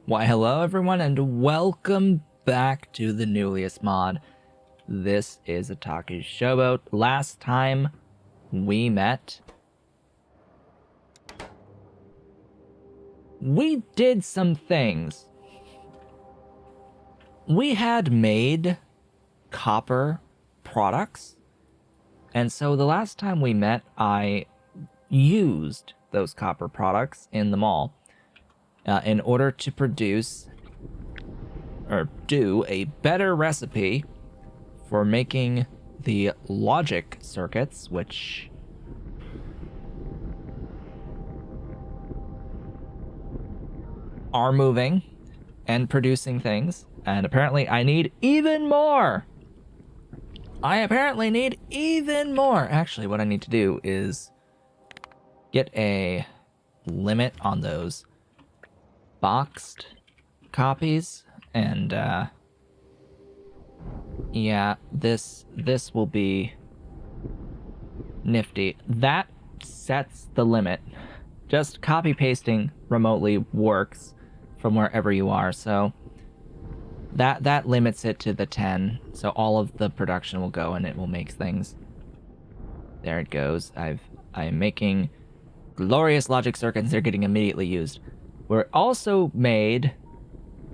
Why, hello everyone, and welcome back to the Nullius mod. This is Otaku's Showboat. Last time we met, we did some things. We had made copper products, and so the last time we met, I used those copper products in the mall in order to produce or do a better recipe for making the logic circuits, which are moving and producing things. And apparently I need even more. I apparently need even more. Actually, what I need to do is get a limit on those boxed copies, and yeah, this will be nifty. That sets the limit. Just copy pasting remotely works from wherever you are, so that limits it to the 10. So all of the production will go and it will make things. There it goes. I'm making glorious logic circuits. They're getting immediately used. We also made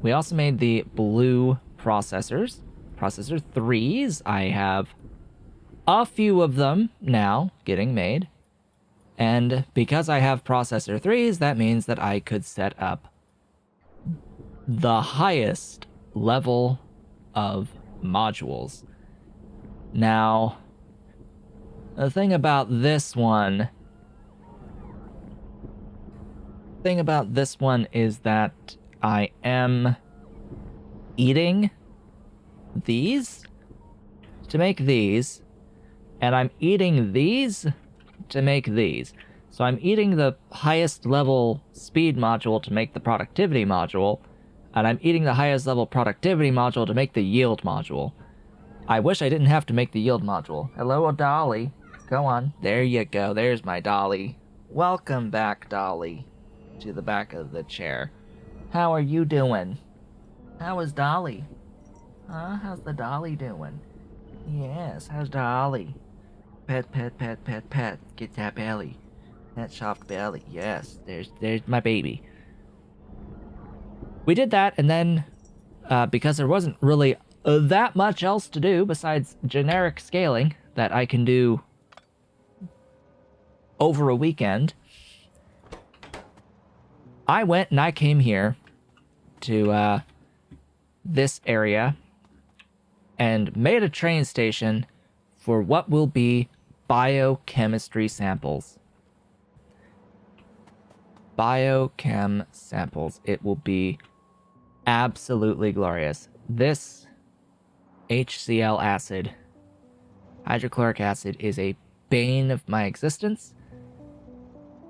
the blue processors, processor 3s. I have a few of them now getting made. And because I have processor 3s, that means that I could set up the highest level of modules. Now, the thing about this one is that I am eating these to make these, and I'm eating these to make these. So I'm eating the highest level speed module to make the productivity module, and I'm eating the highest level productivity module to make the yield module. I wish I didn't have to make the yield module. Hello, Dolly. Go on. There you go. There's my Dolly. Welcome back, Dolly, to the back of the chair. How are you doing? How is Dolly? Huh? How's the Dolly doing? Yes, how's Dolly? Pet, pet, pet, pet, pet. Get that belly. That soft belly. Yes, there's my baby. We did that, and then because there wasn't really that much else to do besides generic scaling that I can do over a weekend, I went and I came here to this area and made a train station for what will be biochemistry samples. Biochem samples. It will be absolutely glorious. This HCl acid, hydrochloric acid, is a bane of my existence.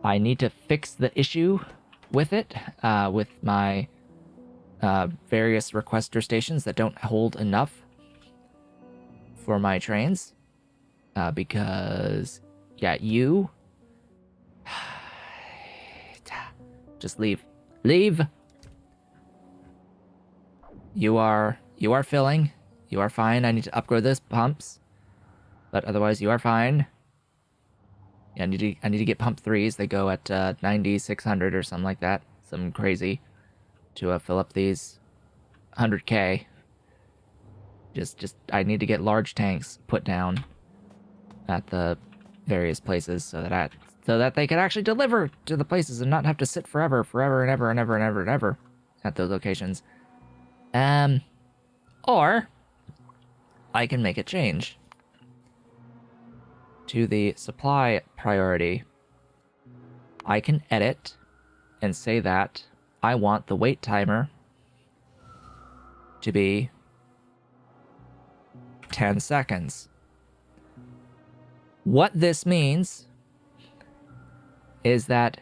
I need to fix the issue with it, with my various requester stations that don't hold enough for my trains, because you just leave. You are filling. You are fine. I need to upgrade those pumps, but otherwise you are fine. Yeah, I need to get pump 3s. They go at 9600 or something like that. Something crazy to fill up these 100k. Just I need to get large tanks put down at the various places so that they can actually deliver to the places and not have to sit forever and ever at those locations. Or I can make a change to the supply priority. I can edit and say that I want the wait timer to be 10 seconds. What this means is that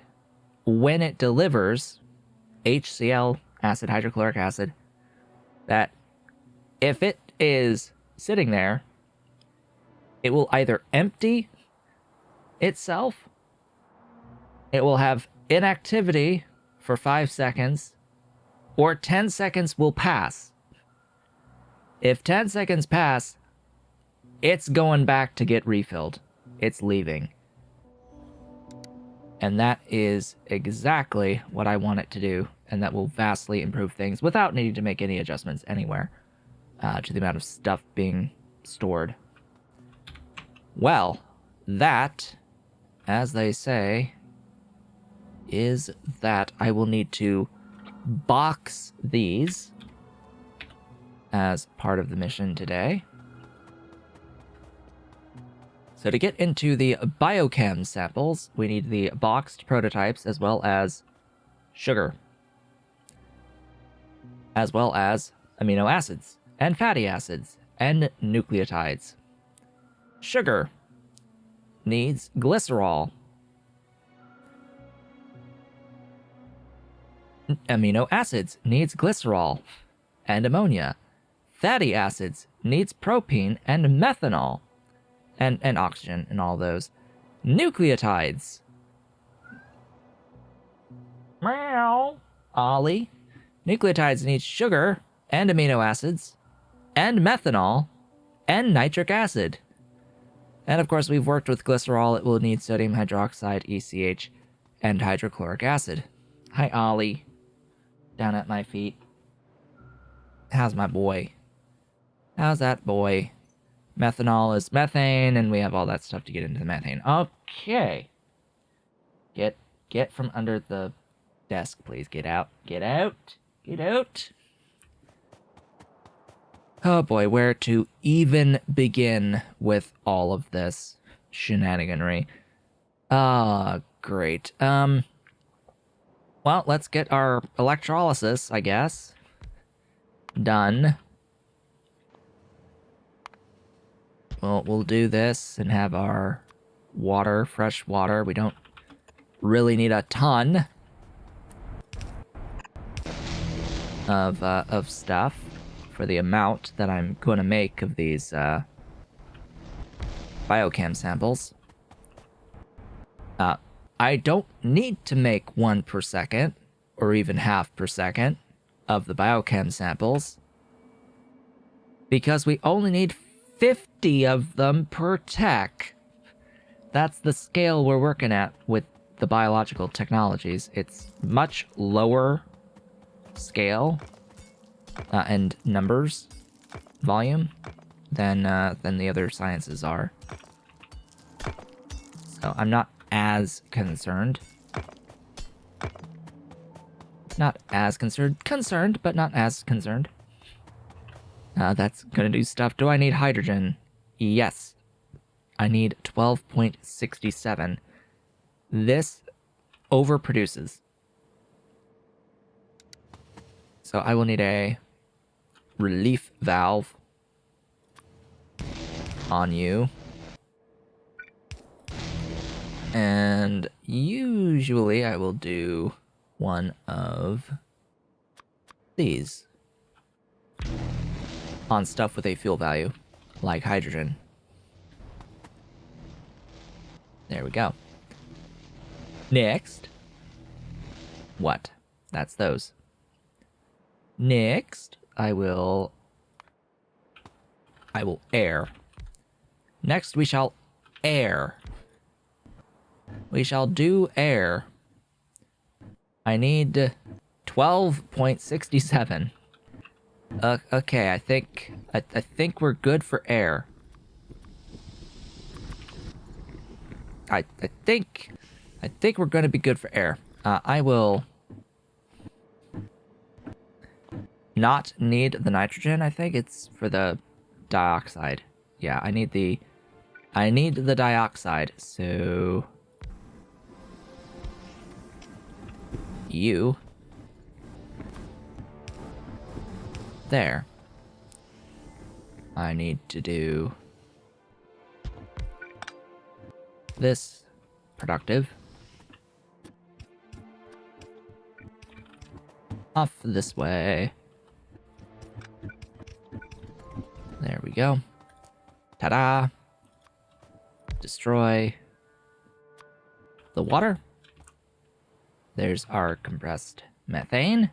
when it delivers HCl, acid, hydrochloric acid, that if it is sitting there, it will either empty itself, it will have inactivity for 5 seconds, or 10 seconds will pass. If 10 seconds pass, it's going back to get refilled. It's leaving. And that is exactly what I want it to do, and that will vastly improve things without needing to make any adjustments anywhere to the amount of stuff being stored. Well, that, as they say, is that. I will need to box these as part of the mission today. So to get into the biochem samples, we need the boxed prototypes as well as sugar, as well as amino acids and fatty acids and nucleotides. Sugar needs glycerol. Amino acids needs glycerol and ammonia. Fatty acids needs propene and methanol. And oxygen and all those. Nucleotides. Meow. Ollie. Nucleotides need sugar and amino acids and methanol and nitric acid. And of course, we've worked with glycerol. It will need sodium hydroxide, ECH, and hydrochloric acid. Hi, Ollie. Down at my feet. How's my boy? How's that boy? Methanol is methane, and we have all that stuff to get into the methane. Okay. Get from under the desk, please. Get out. Get out. Get out. Oh boy, where to even begin with all of this shenaniganry? Great. Well, let's get our electrolysis, I guess, done. Well, we'll do this and have our water, fresh water. We don't really need a ton of stuff for the amount that I'm going to make of these biochem samples. I don't need to make 1 per second or even half per second of the biochem samples because we only need 50 of them per tech. That's the scale we're working at with the biological technologies. It's much lower scale and numbers, volume, than the other sciences are. So I'm not as concerned. Not as concerned, but not as concerned. That's gonna do stuff. Do I need hydrogen? Yes. I need 12.67. This overproduces. So I will need a relief valve on you. And usually I will do one of these on stuff with a fuel value, like hydrogen. There we go. Next. What? That's those. Next, I will air. Next, we shall air. We shall do air. I need 12.67. Okay, I think we're good for air. I think we're gonna be good for air. I will not need the nitrogen. I think it's for the dioxide. Yeah, I need the dioxide. So you there. I need to do this productive. Off this way. There we go. Ta-da! Destroy the water. There's our compressed methane.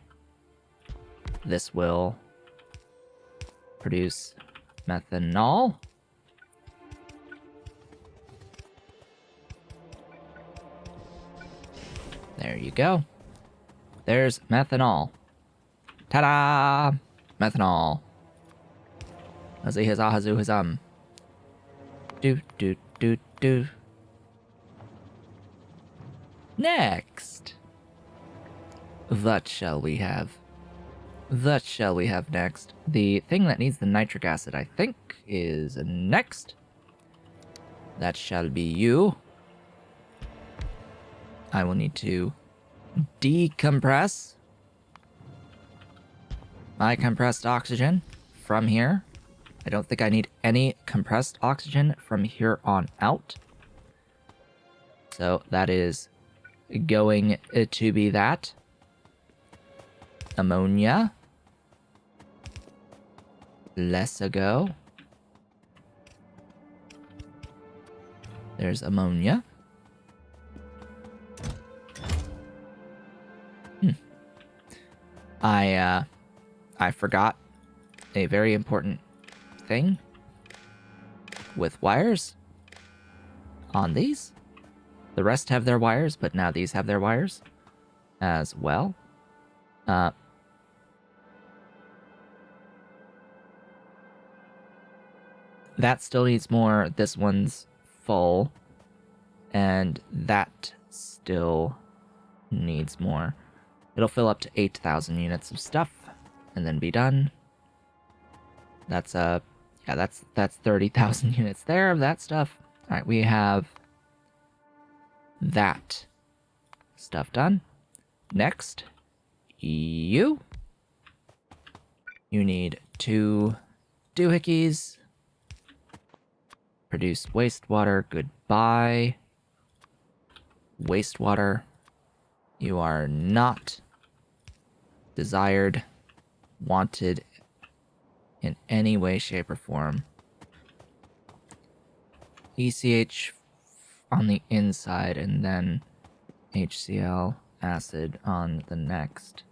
this will produce methanol. There you go. There's methanol. Ta-da! Methanol. Hazi huzzah hazoo huzzum. Do do do do. Next. What shall we have? What shall we have next? The thing that needs the nitric acid, I think, is next. That shall be you. I will need to decompress my compressed oxygen from here. I don't think I need any compressed oxygen from here on out. So that is going to be that. Ammonia. Let's go. There's ammonia. I forgot a very important thing with wires on these. The rest have their wires, but now these have their wires as well. That still needs more. This one's full. And that still needs more. It'll fill up to 8,000 units of stuff and then be done. That's that's 30,000 units there of that stuff. All right, we have that stuff done. Next, you need 2 doohickeys. Produce wastewater. Goodbye. Wastewater. You are not desired, wanted in any way, shape, or form. ECH on the inside and then HCl acid on the next.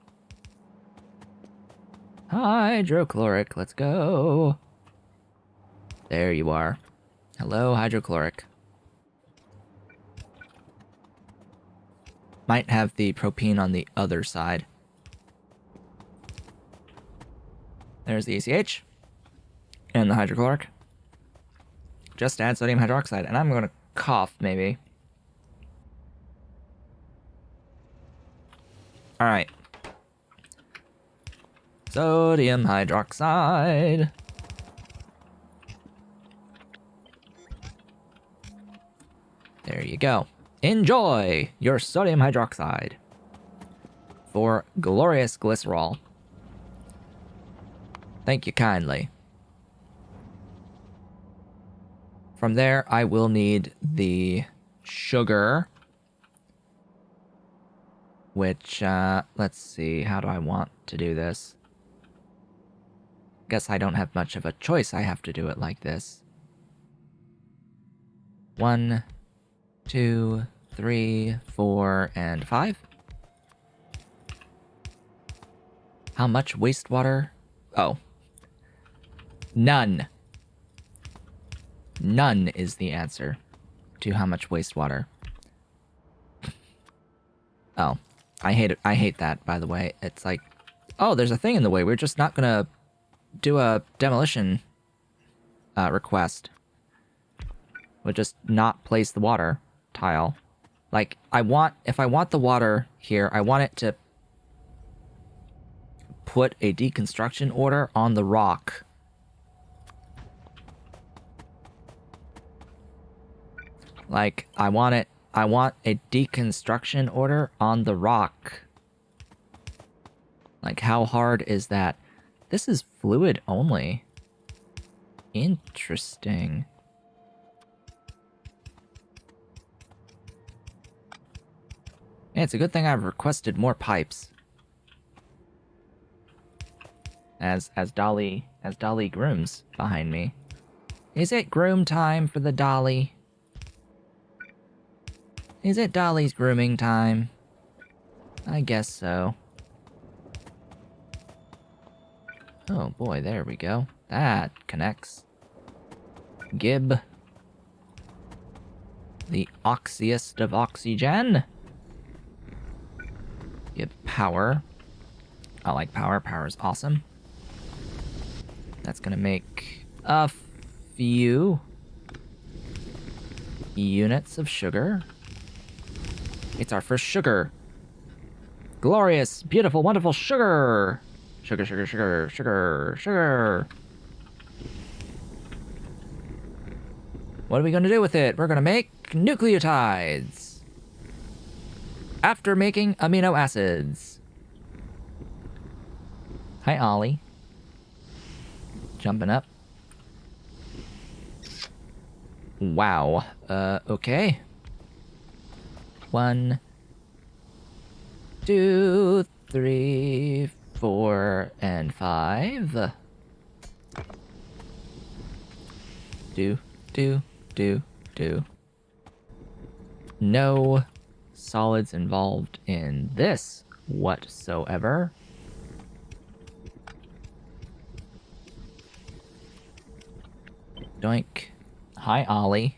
Hydrochloric, let's go. There you are. Hello, hydrochloric. Might have the propene on the other side. There's the ECH and the hydrochloric. Just add sodium hydroxide, and I'm gonna cough, maybe. Alright. Sodium hydroxide. There you go. Enjoy your sodium hydroxide for glorious glycerol. Thank you kindly. From there, I will need the sugar, which, let's see, how do I want to do this? Guess I don't have much of a choice. I have to do it like this. 1, 2, 3, 4, and 5. How much wastewater? Oh. None. None is the answer to how much wastewater. Oh. I hate it. I hate that, by the way. It's like, oh, there's a thing in the way. We're just not gonna do a demolition request. We'll just not place the water tile. Like, if I want the water here, I want it to put a deconstruction order on the rock. Like, I want a deconstruction order on the rock. Like, how hard is that? This is fluid only. Interesting. Yeah, it's a good thing I've requested more pipes. As Dolly grooms behind me. Is it groom time for the Dolly? Is it Dolly's grooming time? I guess so. Oh boy, there we go. That connects. Gib. The oxiest of oxygen. Give power. I like power. Power is awesome. That's gonna make a few units of sugar. It's our first sugar. Glorious, beautiful, wonderful sugar. Sugar, sugar, sugar, sugar, sugar. What are we gonna do with it? We're gonna make nucleotides. After making amino acids. Hi, Ollie. Jumping up. Wow. Okay. 1, 2, 3, 4, and 5. Do. No solids involved in this whatsoever. Doink. Hi, Ollie.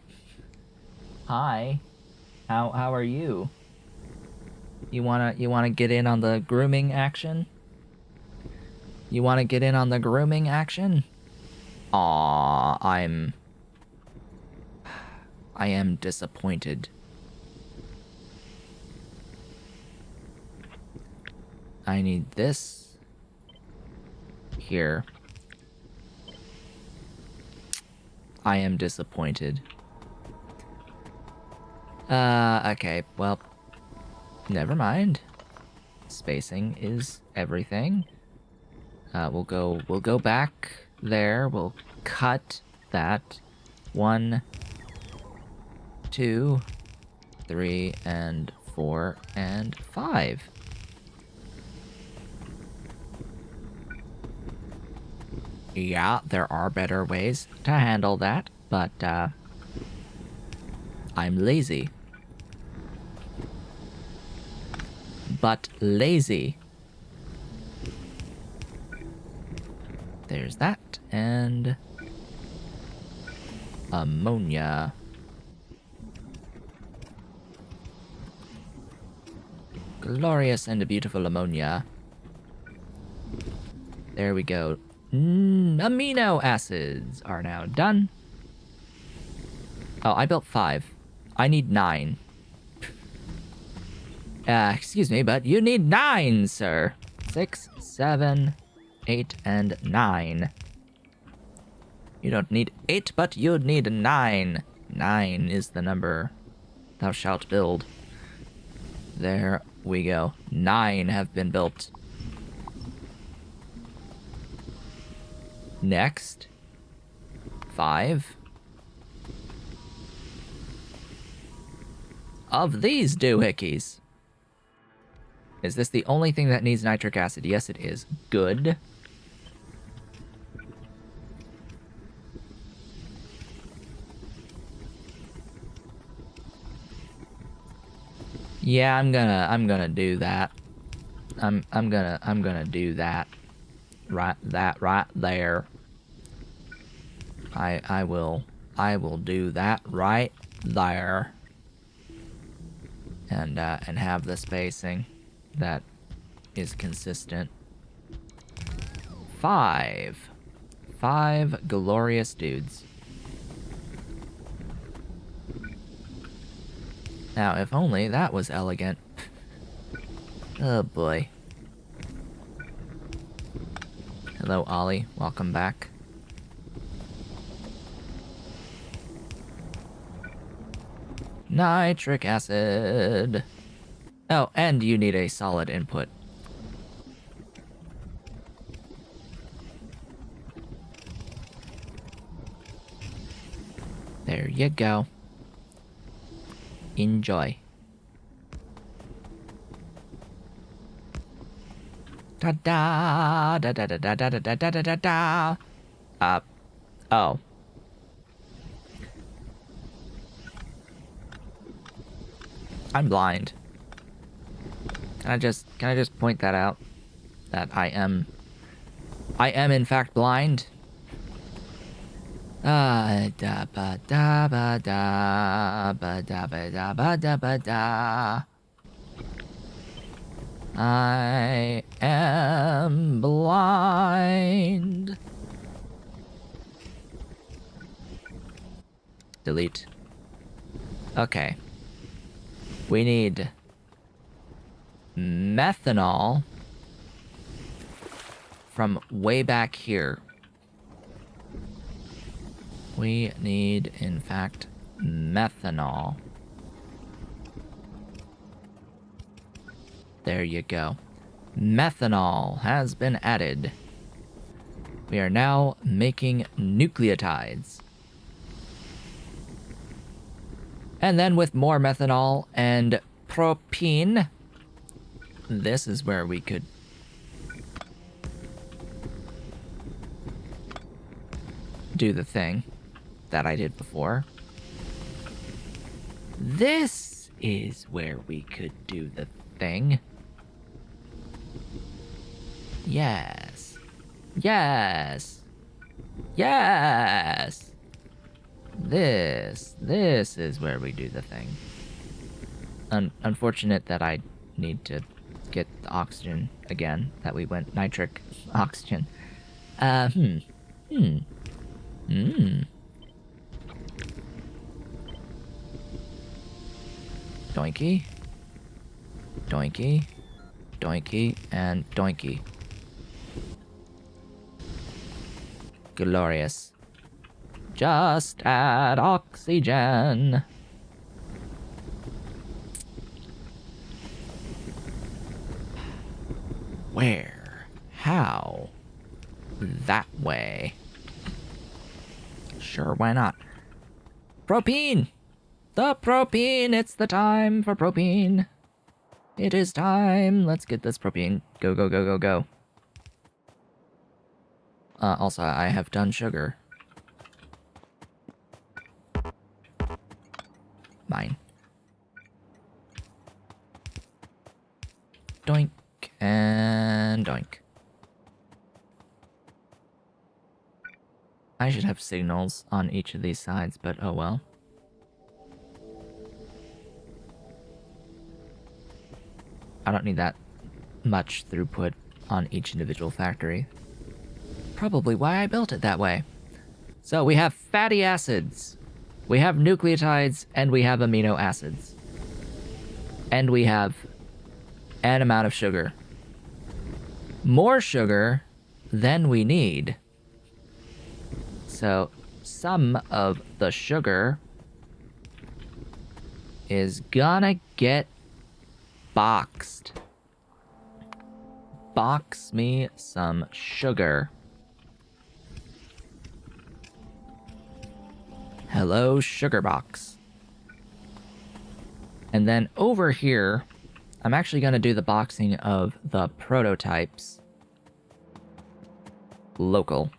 Hi. How are you? You wanna get in on the grooming action? You wanna get in on the grooming action? Aw, I am disappointed. I need this here. I am disappointed. Okay, well, never mind. Spacing is everything. We'll go back there. We'll cut that. 1, 2, 3, and 4, and 5. Yeah, there are better ways to handle that, but, I'm lazy. But lazy. There's that, and ammonia. Glorious and beautiful ammonia. There we go. Amino acids are now done. Oh, I built 5. I need 9. Excuse me, but you need 9, sir. 6, 7, 8, and 9. You don't need 8, but you need 9. 9 is the number thou shalt build. There we go. 9 have been built. Next. 5. Of these doohickeys. Is this the only thing that needs nitric acid? Yes, it is. Good. Yeah, I'm gonna do that. I'm gonna do that. Right there. I will do that right there. And have the spacing that is consistent. 5 glorious dudes. Now, if only that was elegant. Oh boy. Hello, Ollie. Welcome back. Nitric acid. Oh, and you need a solid input. There you go. Enjoy. Da da da da da da da da da da da da. Oh. I'm blind. Can I just point that out? That I am I am in fact blind. Da ba da ba da ba da ba da ba da ba da. I am blind. Delete. Okay. We need methanol from way back here. We need, in fact, methanol. There you go. Methanol has been added. We are now making nucleotides. And then with more methanol and propene, this is where we could do the thing that I did before. This is where we could do the thing. Yes. Yes. Yes. This is where we do the thing. Unfortunate that I need to get the oxygen again, that we went nitric oxygen. Doinky. Doinky. Doinky and doinky. Glorious. Just add oxygen. Where? How? That way. Sure, why not? Propene! The propene! It's the time for propene. It is time. Let's get this propene. Go, go, go, go, go. Also, I have done sugar. Mine. Doink and doink. I should have signals on each of these sides, but oh well. I don't need that much throughput on each individual factory. Probably why I built it that way. So we have fatty acids, we have nucleotides, and we have amino acids. And we have an amount of sugar. More sugar than we need. So some of the sugar is gonna get boxed. Box me some sugar. Hello, sugar box. And then over here, I'm actually going to do the boxing of the prototypes. Local.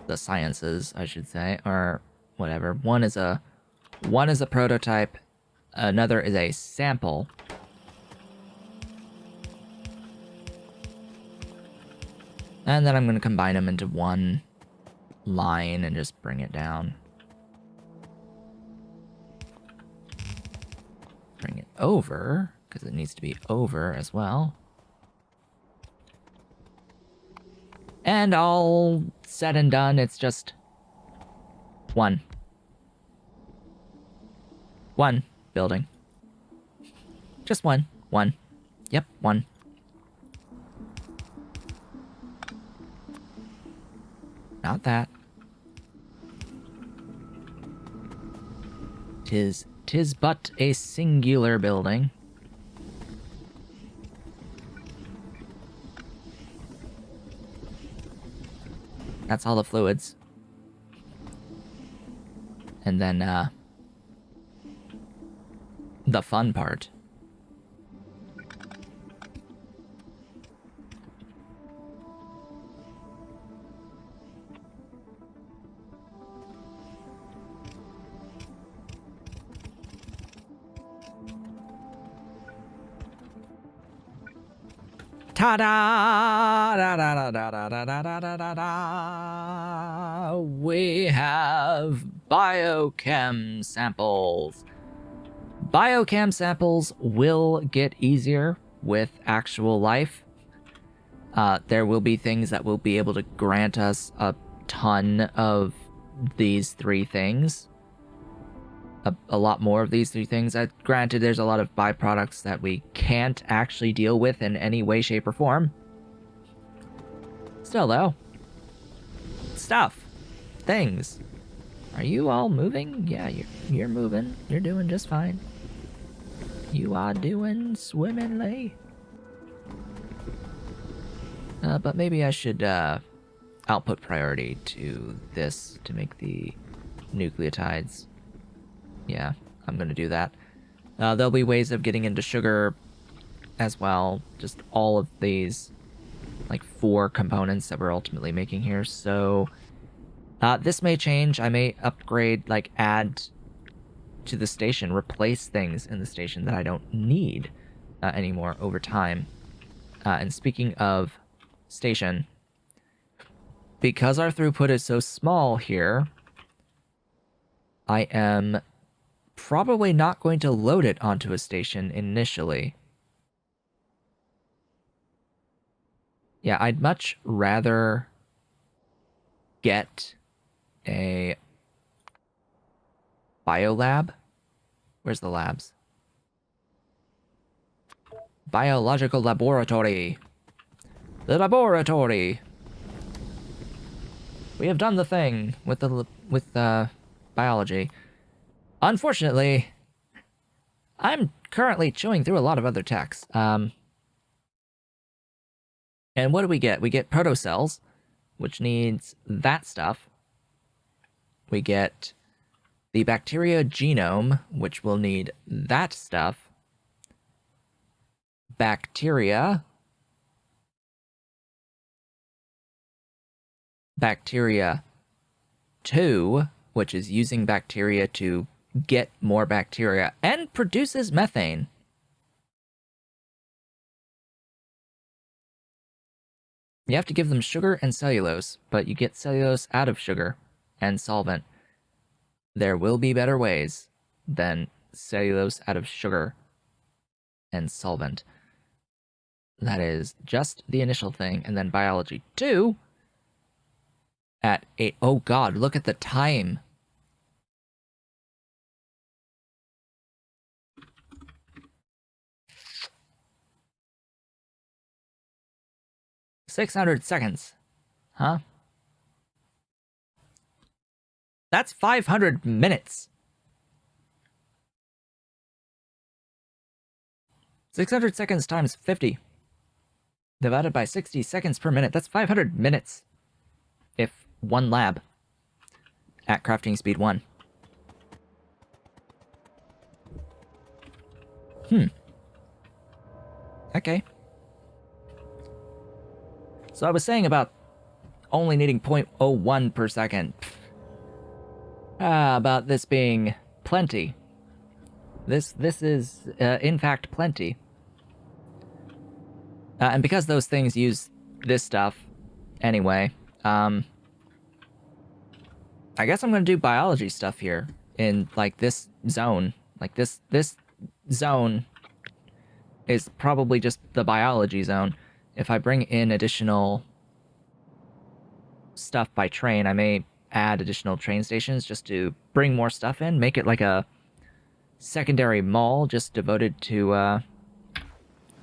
The sciences, I should say, or whatever. One is a prototype, another is a sample. And then I'm going to combine them into one line and just bring it down. Bring it over, because it needs to be over as well. And all said and done, it's just one building. Just one. Yep, one. Not that. Tis but a singular building. That's all the fluids. And then, the fun part. Ta-da! Da-da-da-da-da-da-da-da-da-da! We have biochem samples. Biochem samples will get easier with actual life. There will be things that will be able to grant us a ton of these three things. A lot more of these three things. Granted, there's a lot of byproducts that we can't actually deal with in any way, shape, or form. Still, though. Stuff. Things. Are you all moving? Yeah, you're moving. You're doing just fine. You are doing swimmingly. But maybe I should output priority to this to make the nucleotides. Yeah, I'm gonna do that. There'll be ways of getting into sugar as well. Just all of these, like 4 components that we're ultimately making here. So this may change. I may upgrade, like add to the station, replace things in the station that I don't need anymore over time. And speaking of station, because our throughput is so small here, I am probably not going to load it onto a station initially. Yeah, I'd much rather get a biolab. Where's the labs? Biological laboratory. The laboratory. We have done the thing with biology. Unfortunately, I'm currently chewing through a lot of other texts. And what do we get? We get protocells, which needs that stuff. We get the bacteria genome, which will need that stuff. Bacteria 2, which is using bacteria to get more bacteria and produces methane. You have to give them sugar and cellulose, but you get cellulose out of sugar and solvent. There will be better ways than cellulose out of sugar and solvent. That is just the initial thing. And then biology 2 at 8. Oh god, look at the time. $600 seconds. Huh? That's 500 minutes. 600 seconds times 50. Divided by 60 seconds per minute. That's 500 minutes. If one lab at crafting speed 1. Okay. So I was saying about only needing 0.01 per second. About this being plenty. This is, in fact, plenty. And because those things use this stuff anyway, I guess I'm gonna do biology stuff here in, like, this zone. Like, this zone is probably just the biology zone. If I bring in additional stuff by train, I may add additional train stations just to bring more stuff in, make it like a secondary mall just devoted to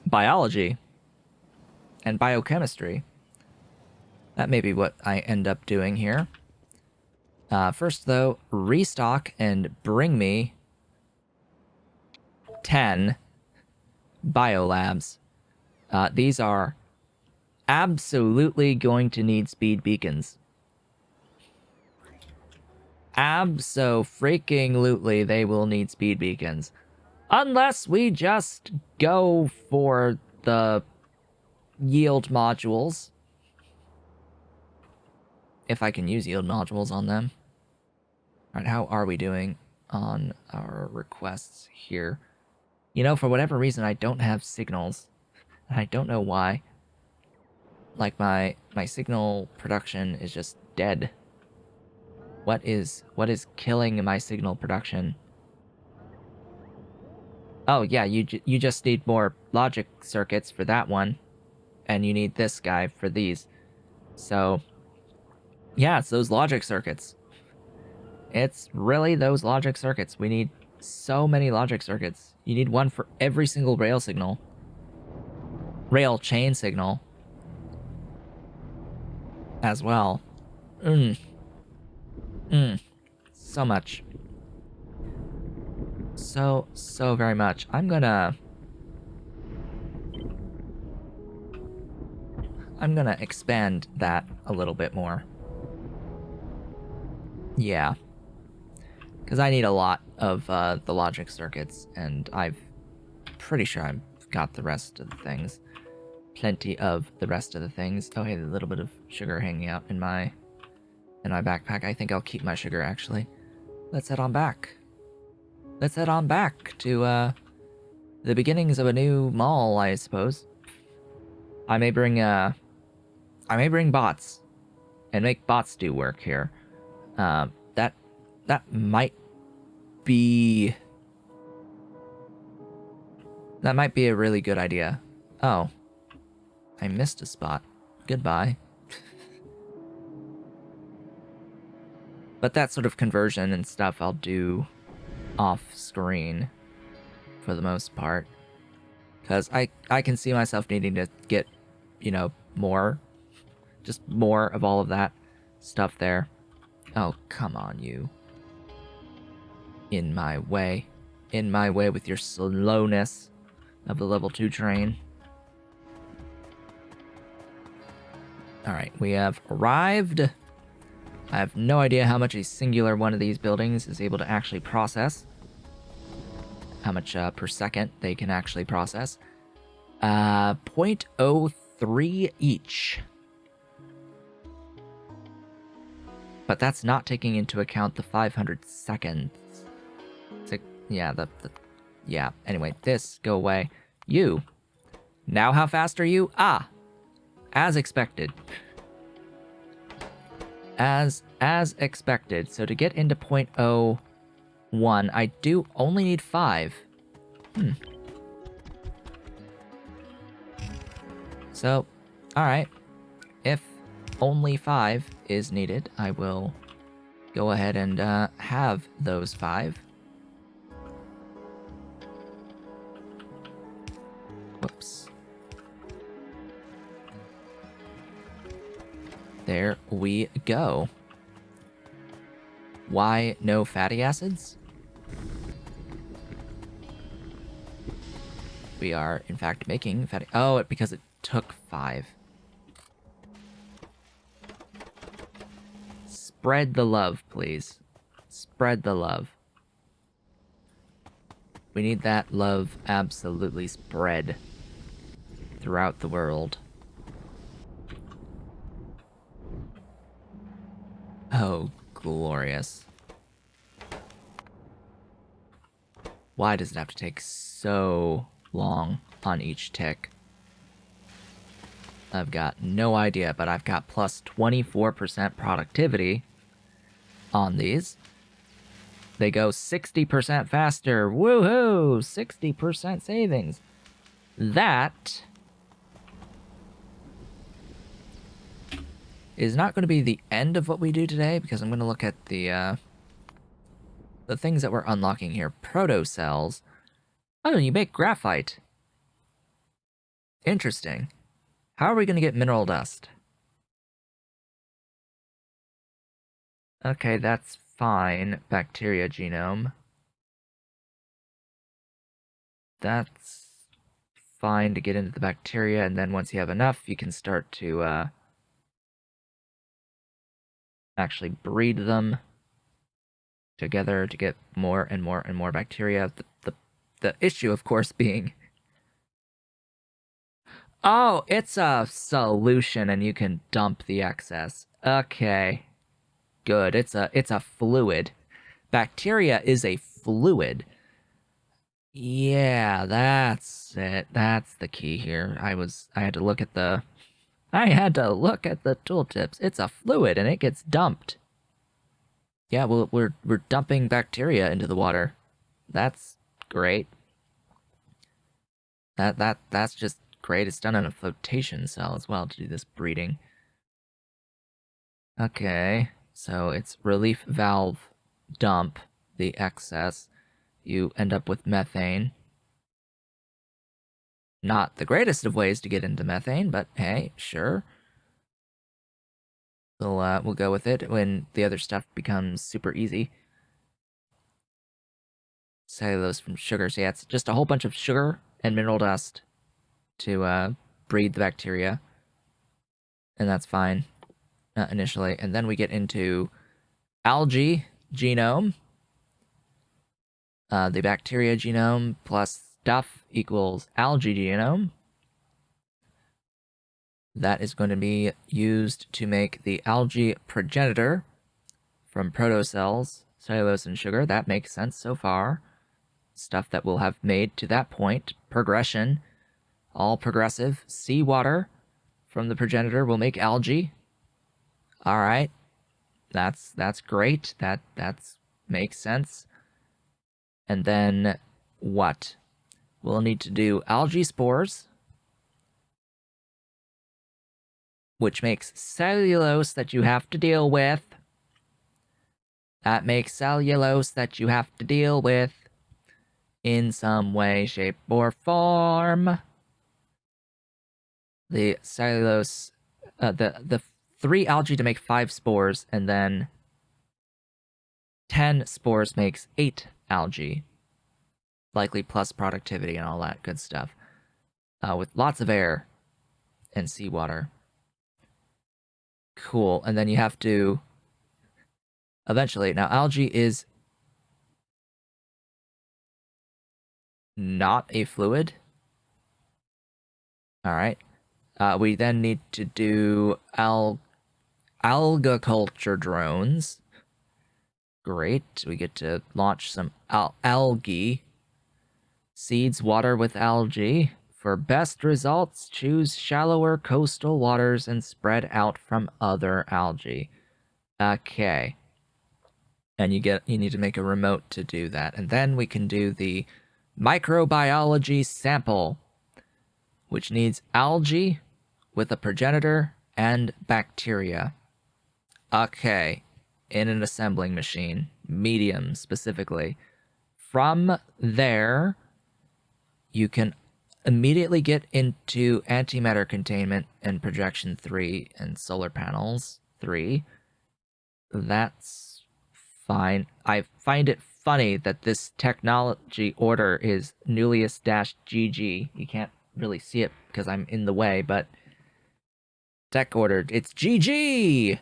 biology and biochemistry. That may be what I end up doing here. First, though, restock and bring me 10 biolabs. These are absolutely going to need speed beacons. Abso-freaking-lutely, they will need speed beacons. Unless we just go for the yield modules. If I can use yield modules on them. Alright, how are we doing on our requests here? You know, for whatever reason, I don't have signals. And I don't know why. Like my signal production is just dead. What is killing my signal production? Oh yeah, you just need more logic circuits for that one, and you need this guy for these. So yeah, it's those logic circuits. It's really those logic circuits. We need so many logic circuits. You need one for every single rail signal. Rail chain signal as well. So much. So very much. I'm gonna expand that a little bit more. Yeah. Because I need a lot of the logic circuits, and I've pretty sure I've got the rest of the things. Plenty of the rest of the things. Oh, hey, a little bit of sugar hanging out in my backpack. I think I'll keep my sugar, actually. Let's head on back. Let's head on back to the beginnings of a new mall, I suppose. I may bring bots and make bots do work here. That might be a really good idea. Oh, I missed a spot. Goodbye. But that sort of conversion and stuff I'll do off screen for the most part, because I can see myself needing to get, more of all of that stuff there. Oh, come on, you. In my way with your slowness of the level 2 train. Alright, we have arrived. I have no idea how much a singular one of these buildings is able to actually process. How much per second they can actually process. 0.03 each. But that's not taking into account the 500 seconds. Yeah, yeah. Anyway, this, go away. You. Now how fast are you? Ah, as expected. As expected. So to get into 0.01, I do only need 5. So, alright. If only 5 is needed, I will go ahead and have those 5. Whoops. There we go. Why no fatty acids? We are, in fact, making fatty... Oh, because it took 5. Spread the love, please. Spread the love. We need that love absolutely spread throughout the world. Oh, glorious. Why does it have to take so long on each tick? I've got no idea, but I've got plus 24% productivity on these. They go 60% faster. Woohoo! 60% savings. That is not going to be the end of what we do today, because I'm going to look at the things that we're unlocking here. Proto cells. Oh, you make graphite. Interesting. How are we going to get mineral dust? Okay, that's fine. Bacteria genome. That's fine to get into the bacteria, and then once you have enough, you can start to actually breed them together to get more and more and more bacteria. The issue, of course, being... Oh, it's a solution and you can dump the excess. Okay. Good. It's a fluid. Bacteria is a fluid. Yeah, that's it. That's the key here. I had to look at the I had to look at the tooltips. It's a fluid and it gets dumped. Yeah, well, we're dumping bacteria into the water. That's great. That's just great. It's done on a flotation cell as well to do this breeding. Okay, so it's relief valve dump the excess. You end up with methane. Not the greatest of ways to get into methane, but hey, sure. We'll go with it when the other stuff becomes super easy. Cellulose from sugar. So yeah, it's just a whole bunch of sugar and mineral dust to breed the bacteria, and that's fine initially. And then we get into algae genome. The bacteria genome plus stuff equals algae genome. That is going to be used to make the algae progenitor from protocells, cellulose and sugar. That makes sense so far. Stuff that we'll have made to that point. Progression, all progressive. Seawater from the progenitor will make algae. All right, that's great. That's makes sense. And then what? We'll need to do algae spores, which makes cellulose that you have to deal with. That makes cellulose that you have to deal with in some way, shape, or form. The cellulose, the 3 algae to make 5 spores, and then 10 spores makes 8 algae. Likely plus productivity and all that good stuff. With lots of air and seawater. Cool. And then you have to eventually. Now, algae is not a fluid. All right. We then need to do algaculture drones. Great. We get to launch some algae. Seeds water with algae. For best results, choose shallower coastal waters and spread out from other algae. Okay. And you need to make a remote to do that. And then we can do the microbiology sample, which needs algae with a progenitor and bacteria. Okay. In an assembling machine, medium specifically. From there, you can immediately get into antimatter containment and projection 3 and solar panels 3. That's fine. I find it funny that this technology order is Nullius-GG. You can't really see it because I'm in the way, but tech order, it's GG!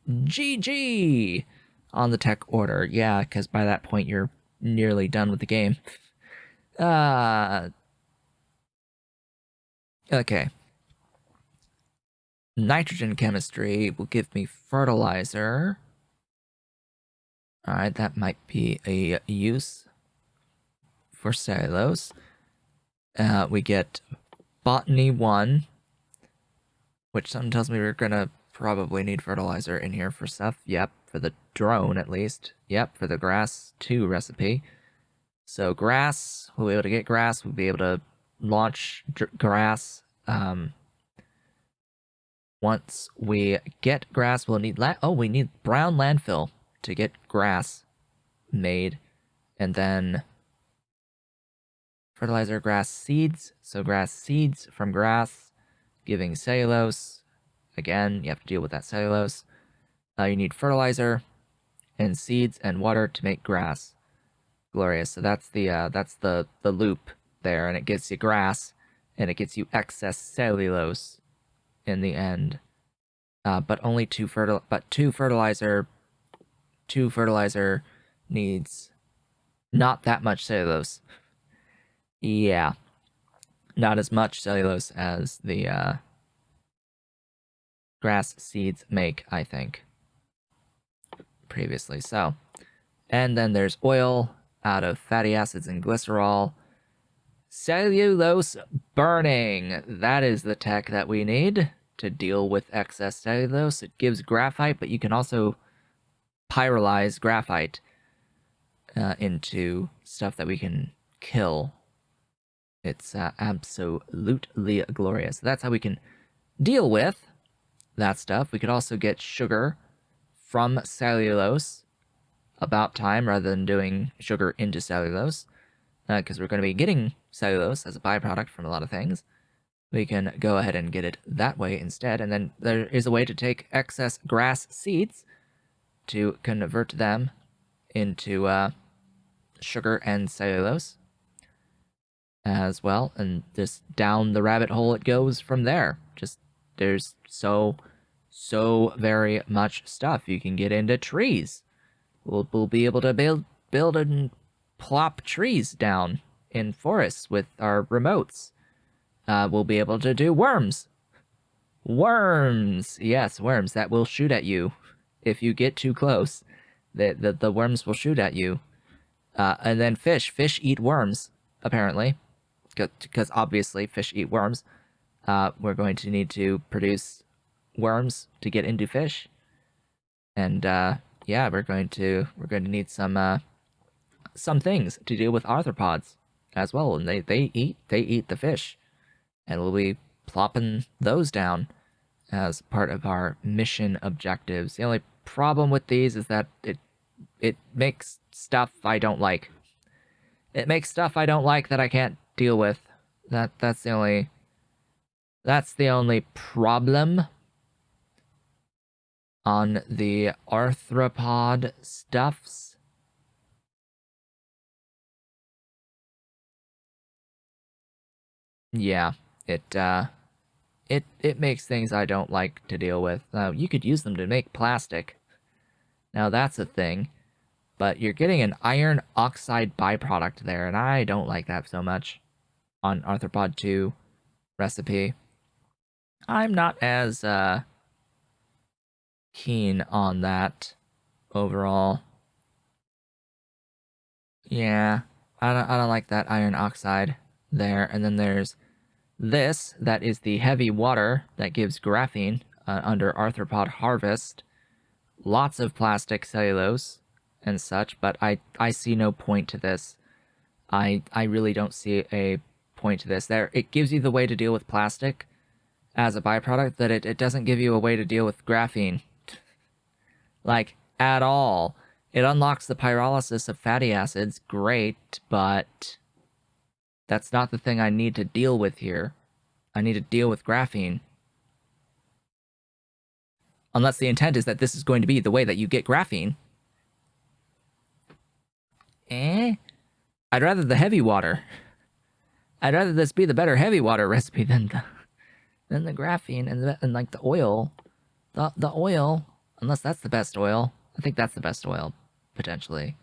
GG! On the tech order. Yeah, because by that point you're nearly done with the game. Okay. Nitrogen chemistry will give me fertilizer. Alright, that might be a use for cellulose. We get botany 1, which something tells me we're gonna probably need fertilizer in here for stuff. Yep, for the drone at least. Yep, for the grass 2 recipe. So grass, we'll be able to get grass, we'll be able to launch grass. Once we get grass, we'll need we need brown landfill to get grass made. And then fertilizer grass seeds. So grass seeds from grass, giving cellulose. Again, you have to deal with that cellulose. You need fertilizer and seeds and water to make grass. Glorious. So that's the loop there, and it gets you grass, and it gets you excess cellulose in the end. But only two fertilizer needs not that much cellulose. Yeah, not as much cellulose as the grass seeds make, I think, previously. So, and then there's oil out of fatty acids and glycerol. Cellulose burning. That is the tech that we need. to deal with excess cellulose. It gives graphite, but you can also pyrolyze graphite into stuff that we can kill. It's absolutely glorious. That's how we can deal with that stuff. We could also get sugar from cellulose. About time, rather than doing sugar into cellulose, because we're going to be getting cellulose as a byproduct from a lot of things. We can go ahead and get it that way instead. And then there is a way to take excess grass seeds to convert them into sugar and cellulose as well. And just down the rabbit hole it goes from there. Just there's so very much stuff. You can get into trees. We'll be able to build and plop trees down in forests with our remotes. We'll be able to do worms. Worms! Yes, worms that will shoot at you if you get too close. The worms will shoot at you. And then fish. Fish eat worms, apparently. Because obviously fish eat worms. We're going to need to produce worms to get into fish. And, yeah, we're going to need some things to deal with arthropods as well, and they eat the fish, and we'll be plopping those down as part of our mission objectives. The only problem with these is that it makes stuff I don't like. It makes stuff I don't like that I can't deal with. That's the only problem on the arthropod stuffs. Yeah, it makes things I don't like to deal with. You could use them to make plastic. Now that's a thing, but you're getting an iron oxide byproduct there, and I don't like that so much on Arthropod 2 recipe. I'm not as keen on that overall. Yeah, I don't like that iron oxide there. And then there's this, that is the heavy water that gives graphene under arthropod harvest. Lots of plastic cellulose and such, but I see no point to this. I really don't see a point to this. It gives you the way to deal with plastic as a byproduct, that it doesn't give you a way to deal with graphene. Like, at all. It unlocks the pyrolysis of fatty acids, great, but that's not the thing I need to deal with here. I need to deal with graphene. Unless the intent is that this is going to be the way that you get graphene. I'd rather the heavy water. I'd rather this be the better heavy water recipe than the graphene and like the oil. The oil, unless that's the best oil. I think that's the best oil, potentially.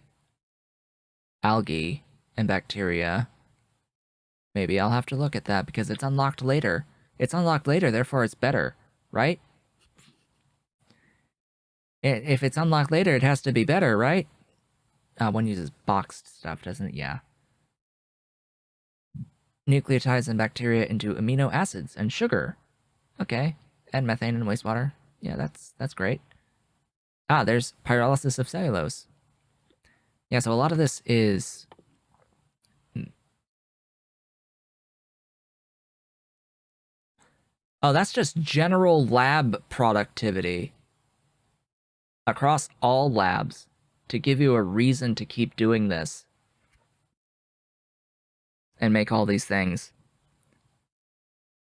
Algae and bacteria. Maybe I'll have to look at that because it's unlocked later. It's unlocked later, therefore it's better, right? If it's unlocked later, it has to be better, right? One uses boxed stuff, doesn't it? Yeah. Nucleotides and bacteria into amino acids and sugar. Okay. And methane and wastewater. Yeah, that's great. There's pyrolysis of cellulose. Yeah, so a lot of this is... Oh, that's just general lab productivity across all labs to give you a reason to keep doing this and make all these things.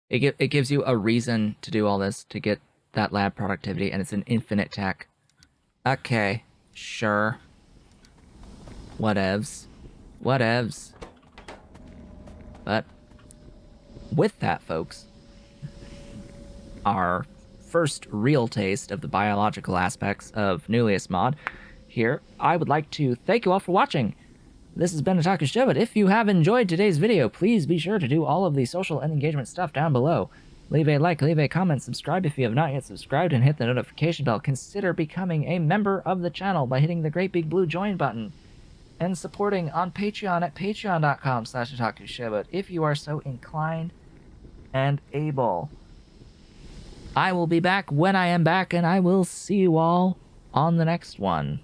It gives you a reason to do all this, to get that lab productivity, and it's an infinite tech. Okay, sure. Whatevs. Whatevs. But with that, folks, our first real taste of the biological aspects of Nullius mod here, I would like to thank you all for watching. This has been Otaku Show, but if you have enjoyed today's video, please be sure to do all of the social and engagement stuff down below. Leave a like, leave a comment, subscribe if you have not yet subscribed, and hit the notification bell. Consider becoming a member of the channel by hitting the great big blue join button and supporting on Patreon at patreon.com/otakushowboat if you are so inclined and able. I will be back when I am back, and I will see you all on the next one.